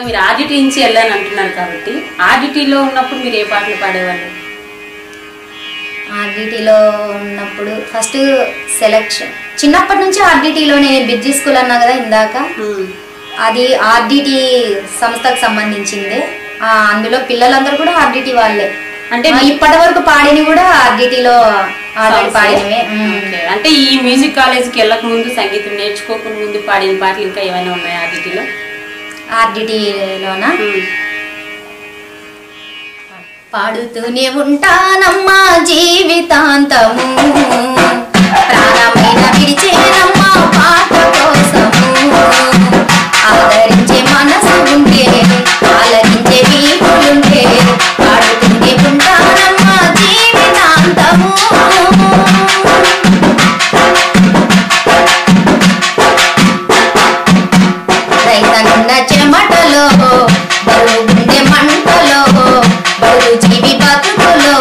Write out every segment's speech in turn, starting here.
మీరు ఆర్డిటీ నుంచి వెళ్ళాను అంటున్నారు కాబట్టి ఆర్డిటీలో ఉన్నప్పుడు మీరు ఏ పాటలు పాడేవాళ్ళు? ఆర్డిటీలో ఉన్నప్పుడు ఫస్ట్ సెలెక్షన్ చిన్నప్పటి నుంచి ఆర్డిటీలోనే బిజీ స్కూల్ అన్నా కదా ఇందాక, అది ఆర్డిటీ సంస్థకు సంబంధించిందే. అందులో పిల్లలందరూ కూడా ఆర్డిటీ వాళ్ళే. అంటే ఇప్పటి వరకు పాడిని కూడా ఆర్డిటీలో పాడినవే. అంటే ఈ మ్యూజిక్ కాలేజీకి వెళ్ళక ముందు, సంగీతం నేర్చుకోకుండా ముందు పాడిన పాటలు ఇంకా ఏమైనా ఉన్నాయా ఆర్డిటీలో? ఆర్డిటీలోనా పాడుతూనే ఉంటానమ్మా జీవితాంతము, ప్రాణమైన విడిచేనమ్మా పాట కోసము, ఆదరించే మనసు ఉంటే ఆలరించే వీపులుంటే పాడుతూనే ఉంటానమ్మా జీవితాంతము. రైతన్న చెమటలో బరువుండే మంటలో బరువు జీవి బతుకులో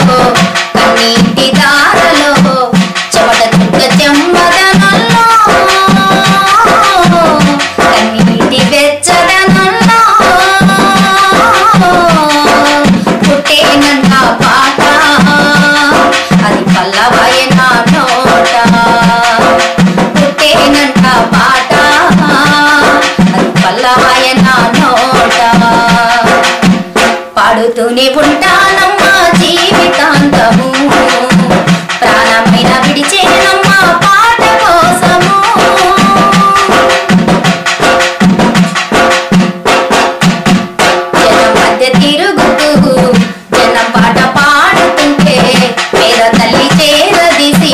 కన్నీటి దారలో చెమట చుక్క చెమ్మదనంలో కన్నీటి వెచ్చదనంలో పుట్టేనంట పాట, అది పల్లవయన నోట. పుట్టేనంట పాట, అది పల్లవయన నోట. పాడుతూనే ఉంటానమ్మా జీవితాంతము, ప్రాణమైన విడిచేనమ్మా పాట కోసము. జనం మధ్య తిరుగుతూ జనం పాట పాడుతుంటే పేద తల్లి చేరదీసి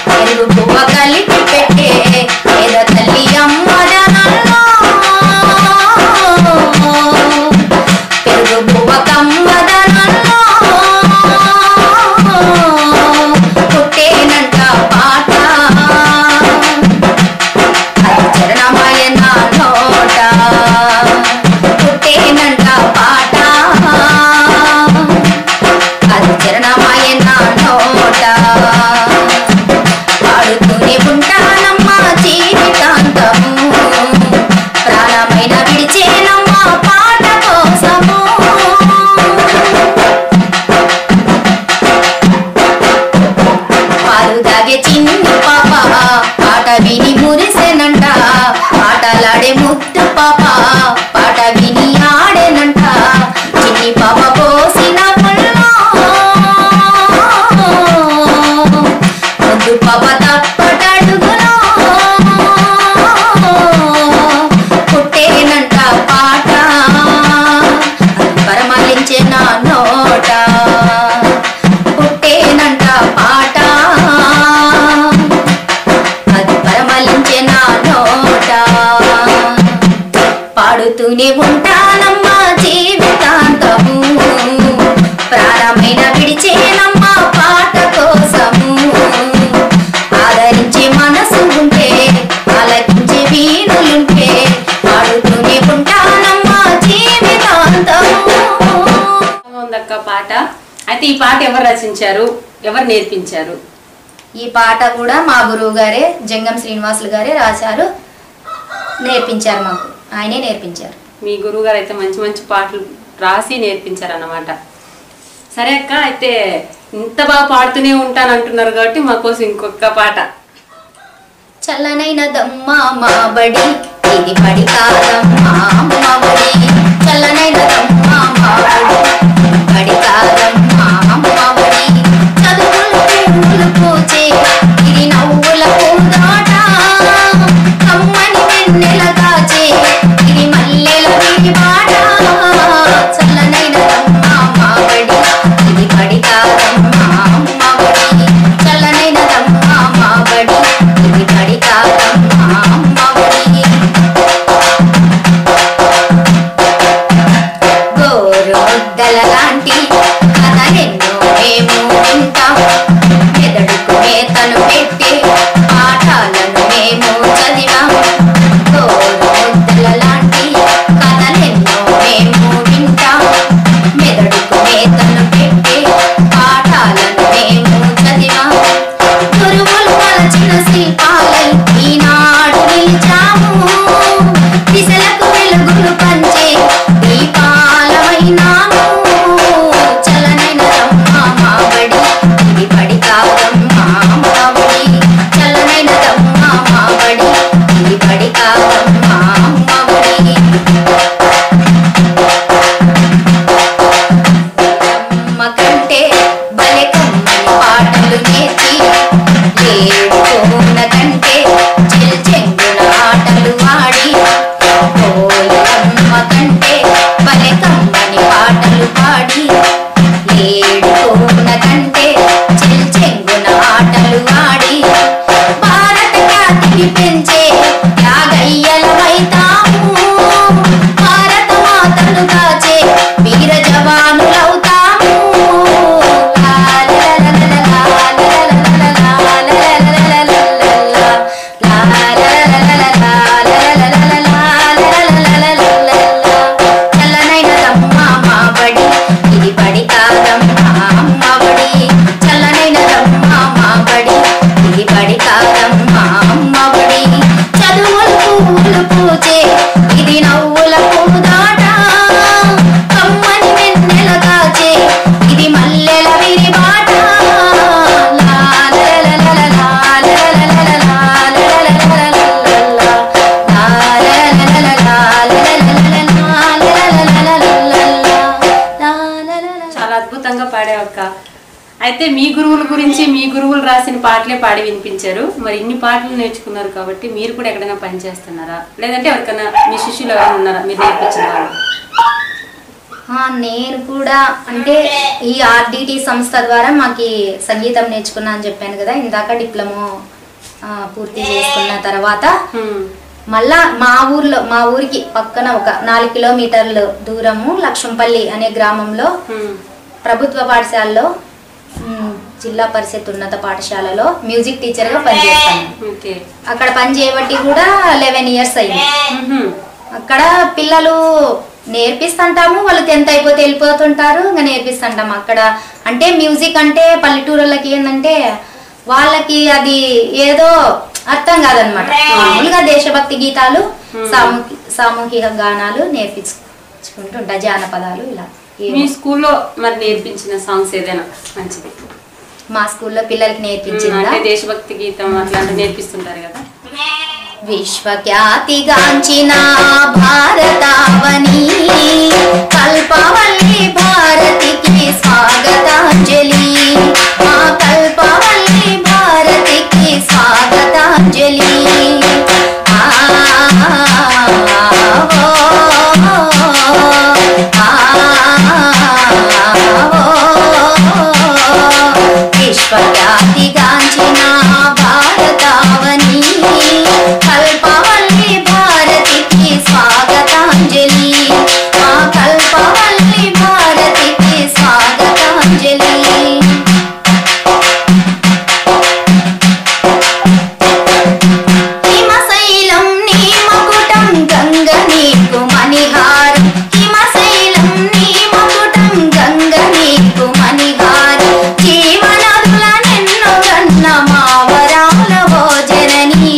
పెరుగు పువ్వ కలిపి పెట్టే పేద తల్లి అమ్మదనంలో పెరుగు పువ్వ కమ్మదనంలో పుట్టేనంట పాట, అది చరణమయన నోట. పుట్టేనంట పాట, అది చరణమయన నోట. పాడుతూనే ఉంటానమ్మా జీవితాంతము, ప్రాణమైన విడిచేనమ్మా పాట కోసము. పాలు తాగే చిన్ని పాప పాట విని మురిసెనంట, పాటలాడే ముద్దు పాప పాట విని ఆడేనంట. చిన్ని పాప పోసిన ముల్లో ముద్దు పాప తప్పటడుగులో పుట్టేనంట పాట, అది పరమలించే నా నోట. పుట్టేనంట పాట, అది పరమలించే నా నోట. పాడుతూనే ఉంటానమ్మా జీవితాంతము, ప్రాణమైన విడిచేనమ్మా పాట కోసము, ఆదరించే మనసు ఉంటే ఆలకించే వీణులుంటే పాడుతూనే ఉంటానమ్మా జీవితాంతము. ఉందక్క పాట. అయితే ఈ పాట ఎవరు రచించారు, ఎవరు నేర్పించారు? ఈ పాట కూడా మా గురువు గారే జంగం శ్రీనివాసులు గారే రాశారు, నేర్పించారు. మాకు ఆయనే నేర్పించారు. మీ గురువు గారు అయితే మంచి మంచి పాటలు రాసి నేర్పించారు అన్నమాట. సరే అక్క, అయితే ఇంత బాగా పాడుతూనే ఉంటాను అంటున్నారు కాబట్టి మాకోసం ఇంకొక పాట. చల్లనైన దమ్మా మా బడి ఇది బడి కాదమ్మా మా బడి, చల్లనైన దమ్మా మా బడి బడి కాదమ్మా మా బడి. చదువులు పువ్వులు పూచే ఇది నవ్వుల పూదాట, కమ్మని వెన్నెల కాచే ఇది మల్లెల విడిబాట. చల్లనైన దమ్మా మా బడి ఇది బడి కాదమ్మా మా బడి, చల్లనైన దమ్మా మా బడి ఇది బడి కాదమ్మా మా బడి. గోరు ముద్దల లాంటి కథలెన్నో మేము వింటాం, మెదడుకు మేతను పెట్టి పాఠాలను మేము చదివాం. గోరు ముద్దల లాంటి కథలెన్నో మేము వింటాం, మెదడుకు మేతను పెట్టి పాఠాలను మేము చదివాం. గురువులు మలచిన శిల్పాలై ఈనాడు నిలిచాము, దిశలకు వెలుగులు పంచే ఏడుకోన కంటే చెంగున ఆటలు ఆడి భారత ఖ్యాతికి పెంచే త్యాగయ్యలమైతాము భారత మాతను కాచే వీర జవానులవుతాము ఇది నవ్వుల పూదాట కమ్మని వెన్నెల కాచే ఇది మల్లెల విరిబాట చాలా అద్భుతంగా పాడావక్క. అయితే మీ గురువుల గురించి మీ గురువులు రాసిన పాటలే పాడి వినిపించారు. మరి ఇన్ని పాటలు నేర్చుకున్నారు కాబట్టి మీరు కూడా ఎక్కడైనా పని చేస్తున్నారా, లేదంటే ఎవరికైనా మీ శిష్యులు ఎవరైనా ఉన్నారా మీరు నేర్పించిన వాళ్ళు? నేను కూడా అంటే ఈ ఆర్డిటి సంస్థ ద్వారా మాకు సంగీతం నేర్చుకున్నా అని చెప్పాను కదా ఇందాక. డిప్లొమా పూర్తి చేసుకున్న తర్వాత మళ్ళా మా ఊరికి పక్కన ఒక 4 కిలోమీటర్లు దూరము లక్ష్మంపల్లి అనే గ్రామంలో ప్రభుత్వ పాఠశాలలో జిల్లా పరిషత్ ఉన్నత పాఠశాలలో మ్యూజిక్ టీచర్ గా పనిచేస్తాను. అక్కడ పని చేయబట్టి కూడా 11 ఇయర్స్ అయింది. అక్కడ పిల్లలు నేర్పిస్తుంటాము, వాళ్ళు 10th అయిపోతే వెళ్ళిపోతుంటారు, ఇంకా నేర్పిస్తుంటాము అక్కడ. అంటే మ్యూజిక్ అంటే పల్లెటూరులకి ఏంటంటే వాళ్ళకి అది ఏదో అర్థం కాదనమాట. మామూలుగా దేశభక్తి గీతాలు, సామూహిక గానాలు నేర్పించుకుంటుంటా, జానపదాలు ఇలా. మీ స్కూల్లో మరి నేర్పించిన సాంగ్స్ ఏదైనా మంచిది? మా స్కూల్లో పిల్లలకి నేర్పించింది దేశభక్తి గీతం అట్లాంటి నేర్పిస్తుంటారు కదా. విశ్వఖ్యాతిగాంచిన భారతావని కల్పవల్లి భారతికి స్వాగతాంజలి మా కల్పవల్లి భారతికి స్వాగతాంజలి విశ్వఖ్యాతిగాంచిన భారతావని కల్పవల్లి భారతికి స్వాగతాంజలి మా కల్పవల్లి భారతికి స్వాగతాంజలి హిమశైలం నీ మకుటం గంగ నీకు మణిహారం హిమశైలం నీ మకుటం గంగ నీకు మణిహారం జీవనదుల నిన్ను కన్న మావరాల భోజనని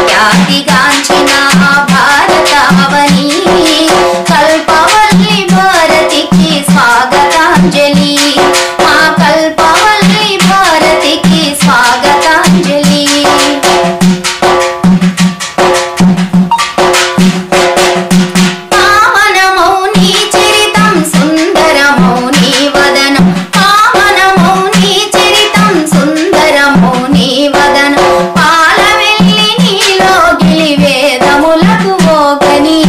విశ్వఖ్యాతిగాంచిన భారతావని కల్పవల్లి భారతికి స్వాగతాంజలి మా కల్పవల్లి భారతికి స్వాగతాంజలి పావనమౌని చరితం సుందరమౌని వదనం పావనమౌని చరితం సుందరమౌని వదనం పాలవెల్లి నీలో గిలి వేదములకు ఓగని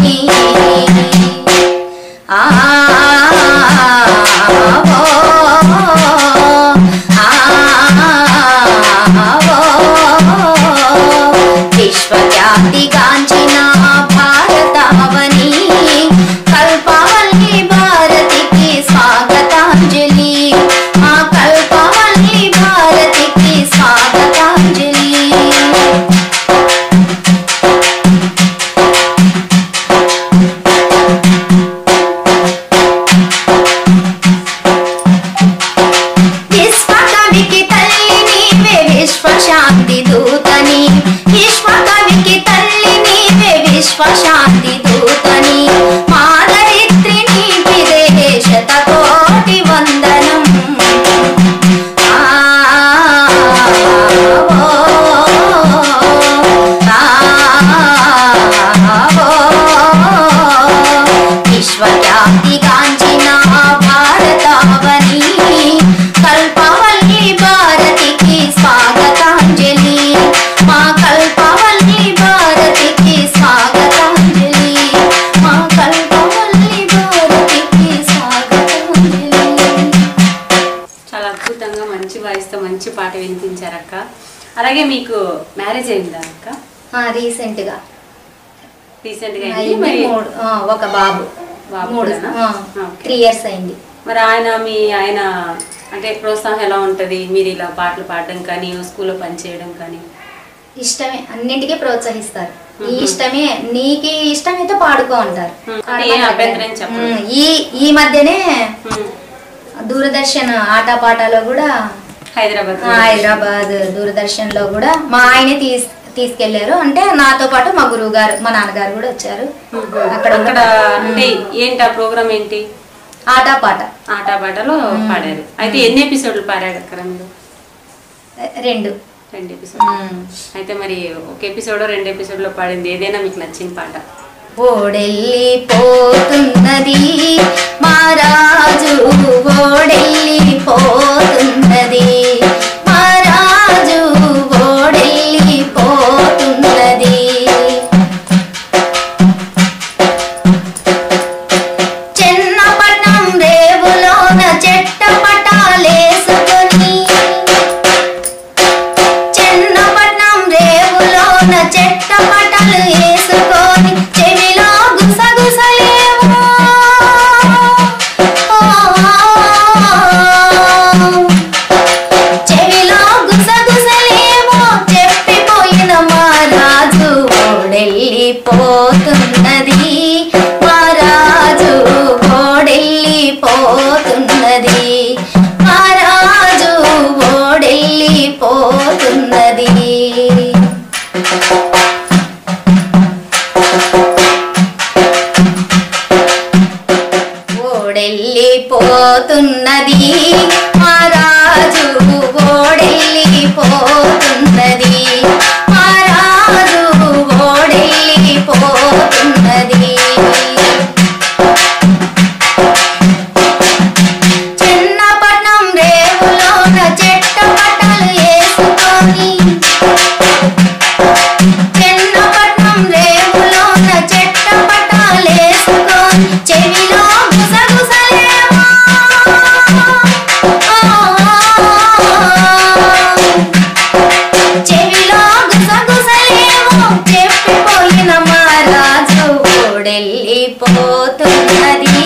విశ్వఖ్యాతిగాంచిన భారతావని కల్పవల్లి భారతికి స్వాగతాంజలి మా కల్పవల్లి భారతికి స్వాగతాంజలి విశ్వకవికి తల్లి నీవే విశ్వశాంతి దూతని విశ్వకవికి తల్లి నీవే వాయిస్తో మంచి పాట వినిపించారు అక్క. అలాగే మీకు మ్యారేజ్ అయిందా అక్క? రీసెంట్గా అయింది. ఒక బాబు 3 years అయింది. మరి ఆయన అంటే ప్రోత్సాహం ఎలా ఉంటుంది? మీరు ఇలా పాటలు పాడడం కానీ స్కూల్లో పనిచేయడం కానీ? ఇష్టమే, అన్నింటికీ ప్రోత్సహిస్తారు. నీ ఇష్టమే, నీకు ఇష్టమైతే పాడుకో అంటారు. ఈ మధ్యనే దూరదర్శన్ ఆటపాటలో కూడా హైదరాబాద్ దూరదర్శన్ లో కూడా మా ఆయనే తీసుకెళ్లారు. అంటే నాతో పాటు మా గురువు గారు, మా నాన్నగారు కూడా వచ్చారు. అక్కడ ఏంటి ఆ ప్రోగ్రామ్ ఏంటి? ఆటపాటలో పాడారు. అయితే ఎన్ని ఎపిసోడ్లు పాడారు అక్కడ మీరు? 2 ఎపిసోడ్. అయితే మరి ఒక ఎపిసోడ్ 2 ఎపిసోడ్లో పాడింది ఏదైనా మీకు నచ్చిన పాట? ఓడెళ్ళిపోతున్నది మా రాజు, ఓడెళ్ళిపోతున్నది మా రాజు, ఓడెళ్ళిపోతున్నది. చిన్నపట్నం రేవులోన చెట్టపటాలేసుకొని, చిన్నపట్నం రేవులోన చెట్టపటాలు వేసుకొని చెవిలో గుసగుసలేమో, చెవిలో గుసగుసలేమో చెప్పిపోయిన మా రాజు, ఓడెళ్ళిపోతున్నది మా రాజు, ఓడెళ్ళిపోతున్నది మా రాజు, ఓడెళ్ళిపోతున్నది. ఓడెళ్ళిపోతున్నది మా రాజు, ఓడెళ్ళిపోతున్నది మా రాజు, ఓడెళ్ళిపోతున్నది. చిన్నపట్నం రేవులోన చెట్టపటాలు వేసుకొని, చిన్నపట్నం రేవులోన చెట్టపటాలు వేసుకొని చెవిలో గుసగుసలేమో, చెవిలో గుసగుసలేమో చెప్పిపోయిన మా రాజు, ఓడెళ్ళిపోతున్నది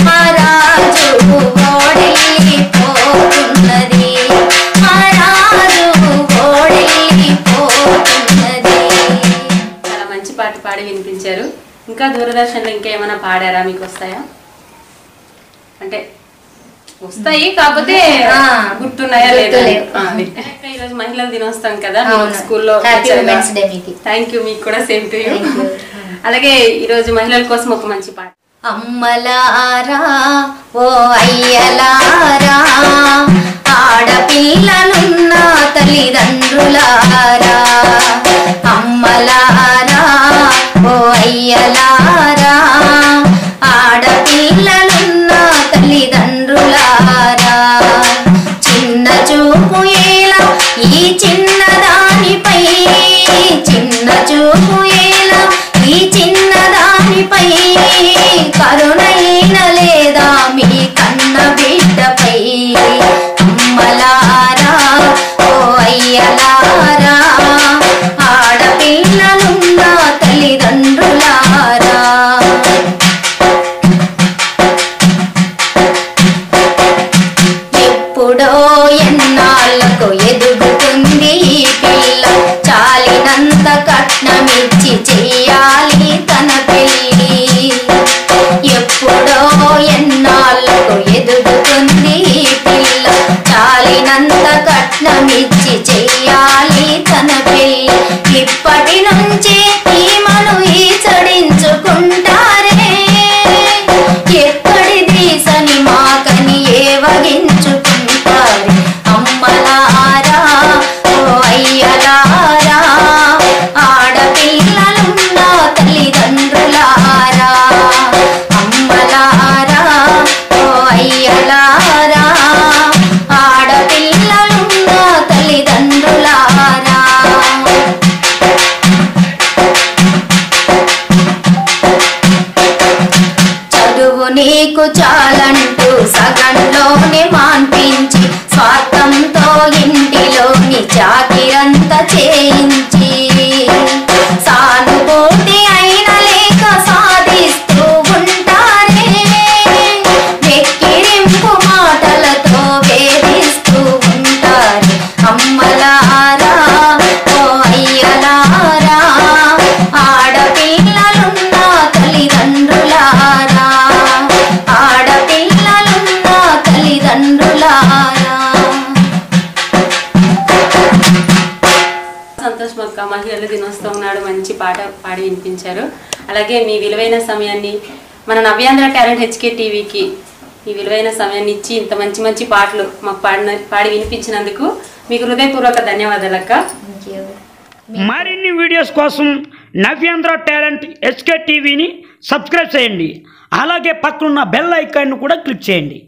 మా రాజు, ఓడెళ్ళిపోతున్నది మా రాజు, ఓడెళ్ళిపోతున్నది. చాలా మంచి పాట పాడి వినిపించారు. ఇంకా దూరదర్శన్లో ఇంకా ఏమైనా పాడారా? మీకు వస్తాయా? అంటే వస్తాయి, కాకపోతే గుర్తున్నాయా లేదా? ఈరోజు మహిళల దినోత్సవం కదా స్కూల్లో. థ్యాంక్ యూ, మీకు కూడా సేమ్ టు యూ. అలాగే ఈరోజు మహిళల కోసం ఒక మంచి పాట. అమ్మలారా ఓ అయ్యలారా, ఆడపిల్లలున్న తల్లిదండ్రులారా, అమ్మలారా ఓ అయ్యలారా, ఆడపిల్లలున్న తల్లిదండ్రులారా, చిన్న చూపు ఎలా ఈ చిన్నదానిపై, చిన్న చూపు ఎలా ఈ చిన్నదానిపై, కరుణైన లేదా మీ కన్న బిడ్డపై, అమ్మలారా ఓ అయ్యలారా, ఆడపిల్లలున్న తల్లిదండ్రులారా. ఎప్పుడో ఎన్నాళ్ళకు ఎదుగుతుంది ఈ పిల్ల, చాలినంత కట్నమిచ్చి చెయ్యాలి తన పెళ్ళి. ఎప్పుడో ఎన్నాళ్ళకు ఎదుగుతుంది ఈ పిల్ల, చాలినంత కట్నమిచ్చి చెయ్యాలి తన పెళ్ళి. ఇప్పటి నుంచే ఈమను ఈచడించుకుంటారే, ఎక్కడిది సని మాకని ఏవగించుకుంటారు. అమ్మలారా ఓ అయ్యలారా, ఆడపిల్లలున్న తల్లిదండ్రులారా, అమ్మలారా ఓ అయ్యలారా, ఆడపిల్లలున్న తల్లిదండ్రులారా. ఇంటిలోని చాకిరంత చేయించి సానుభూతి అయిన లేక సాధిస్తూ ఉంటారే వెక్కిరింపు మాటలతో వేధిస్తూ ఉంటారే అమ్మలారా ఓ అయ్యలారా ఆడపిల్లలున్న తల్లిదండ్రులారా ఆడపిల్లలున్న తల్లిదండ్రులారా. సంతోష్ అక్క, మహిళల దినోత్సవం నాడు మంచి పాట పాడి వినిపించారు. అలాగే మీ విలువైన సమయాన్ని మన నవ్యాంధ్ర టాలెంట్ హెచ్కే టీవీకి ఈ విలువైన సమయాన్ని ఇచ్చి ఇంత మంచి మంచి పాటలు మాకు పాడి వినిపించినందుకు మీకు హృదయపూర్వక ధన్యవాదాలు అక్క. మరిన్ని వీడియోస్ కోసం నవ్యాంధ్ర టాలెంట్ హెచ్కే టీవీని సబ్స్క్రైబ్ చేయండి. అలాగే పక్కనున్న బెల్ ఐకాన్ను కూడా క్లిక్ చేయండి.